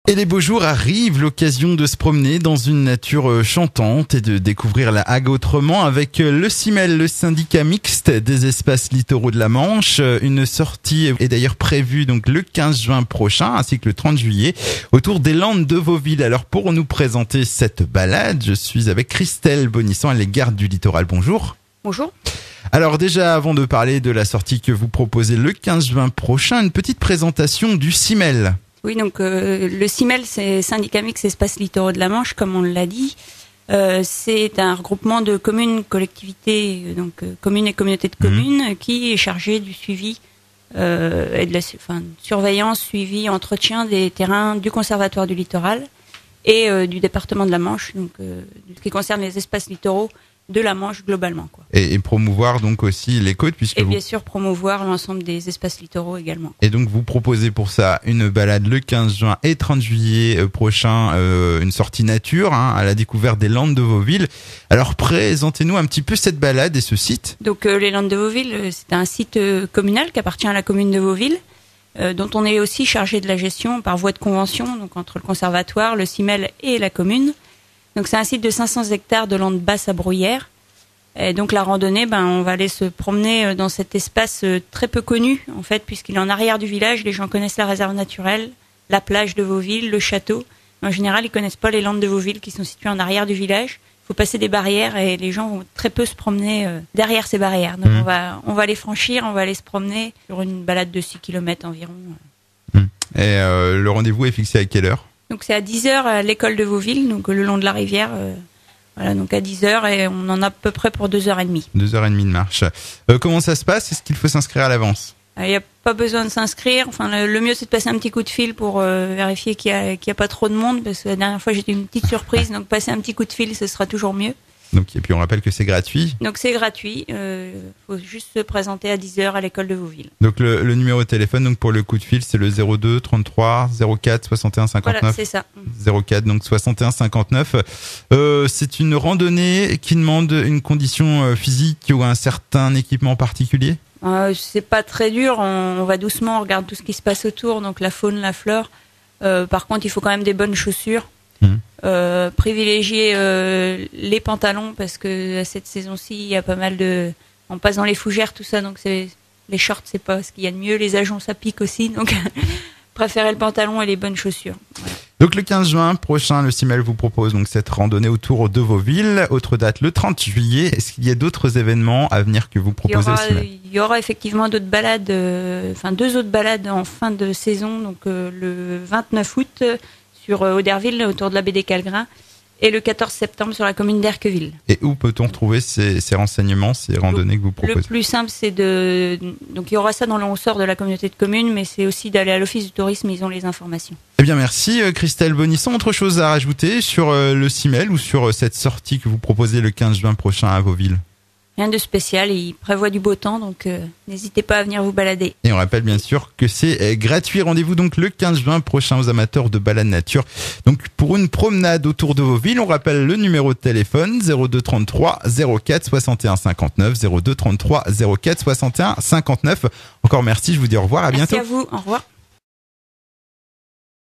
Et les beaux jours arrivent, l'occasion de se promener dans une nature chantante et de découvrir la Hague autrement avec le CIMEL, le syndicat mixte des espaces littoraux de la Manche. Une sortie est d'ailleurs prévue donc le 15 juin prochain ainsi que le 30 juillet autour des Landes de Vauville. Alors pour nous présenter cette balade, je suis avec Christelle Bonisson, elle est garde du littoral. Bonjour. Bonjour. Alors déjà, avant de parler de la sortie que vous proposez le 15 juin prochain, une petite présentation du CIMEL. Oui, donc le CIMEL, c'est Syndicat Mixte Espaces Littoraux de la Manche, comme on l'a dit. C'est un regroupement de communes, collectivités, communes et communautés de communes, qui est chargé du suivi et de la surveillance, suivi, entretien des terrains du Conservatoire du littoral et du département de la Manche, donc ce qui concerne les espaces littoraux de la Manche globalement, quoi. Et promouvoir donc aussi les côtes puisque bien sûr promouvoir l'ensemble des espaces littoraux également. Et donc vous proposez pour ça une balade le 15 juin et 30 juillet prochain, une sortie nature à la découverte des Landes de Vauville. Alors présentez-nous un petit peu cette balade et ce site. Donc les Landes de Vauville, c'est un site communal qui appartient à la commune de Vauville, dont on est aussi chargé de la gestion par voie de convention, donc entre le conservatoire, le CIMEL et la commune. Donc c'est un site de 500 hectares de landes basses à bruyère. Et donc la randonnée, on va aller se promener dans cet espace très peu connu en fait, puisqu'il est en arrière du village. Les gens connaissent la réserve naturelle, la plage de Vauville, le château. En général, ils connaissent pas les Landes de Vauville qui sont situées en arrière du village. Il faut passer des barrières et les gens vont très peu se promener derrière ces barrières. Donc on va les franchir, on va aller se promener sur une balade de 6 km environ. Et le rendez-vous est fixé à quelle heure ? Donc c'est à 10h à l'école de Vauville, donc le long de la rivière. Voilà, donc à 10h et on en a à peu près pour 2h30. 2h30 de marche. Comment ça se passe ? Est-ce qu'il faut s'inscrire à l'avance ? Il n'y a pas besoin de s'inscrire. Enfin, le mieux c'est de passer un petit coup de fil pour vérifier qu'il y a pas trop de monde, parce que la dernière fois j'étais une petite surprise, donc passer un petit coup de fil, ce sera toujours mieux. Donc, et puis on rappelle que c'est gratuit. Donc c'est gratuit, faut juste se présenter à 10h à l'école de Vauville. Donc le numéro de téléphone donc pour le coup de fil, c'est le 02 33 04 61 59. Voilà, c'est ça. 04 donc 61 59. C'est une randonnée qui demande une condition physique ou un certain équipement particulier. C'est pas très dur, on va doucement, on regarde tout ce qui se passe autour, donc la faune, la flore. Par contre, il faut quand même des bonnes chaussures. Privilégier les pantalons, parce que à cette saison-ci il y a pas mal on passe dans les fougères, tout ça, donc les shorts c'est pas ce qu'il y a de mieux, les ajoncs ça pique aussi, donc préférez le pantalon et les bonnes chaussures. Voilà. Donc le 15 juin prochain, le CIMEL vous propose donc cette randonnée autour de Vauville. Autre date, le 30 juillet. Est-ce qu'il y a d'autres événements à venir que vous proposez au CIMEL ? Il y aura effectivement d'autres balades, deux autres balades en fin de saison, donc le 29 août sur Auderville, autour de la baie des Calgrins, et le 14 septembre sur la commune d'Erqueville. Et où peut-on retrouver ces renseignements, ces randonnées que vous proposez ? Le plus simple, c'est donc il y aura ça dans le ressort de la communauté de communes, mais c'est aussi d'aller à l'office du tourisme, ils ont les informations. Eh bien merci Christelle Bonisson. Autre chose à rajouter sur le CIMEL ou sur cette sortie que vous proposez le 15 juin prochain à Vauville ? Rien de spécial, il prévoit du beau temps, donc n'hésitez pas à venir vous balader. Et on rappelle bien sûr que c'est gratuit. Rendez-vous donc le 15 juin prochain aux amateurs de balade nature. Donc pour une promenade autour de Vauville, on rappelle le numéro de téléphone 02 33 04 61 59, 02 33 04 61 59. Encore merci, je vous dis au revoir, à bientôt. Merci à vous, au revoir.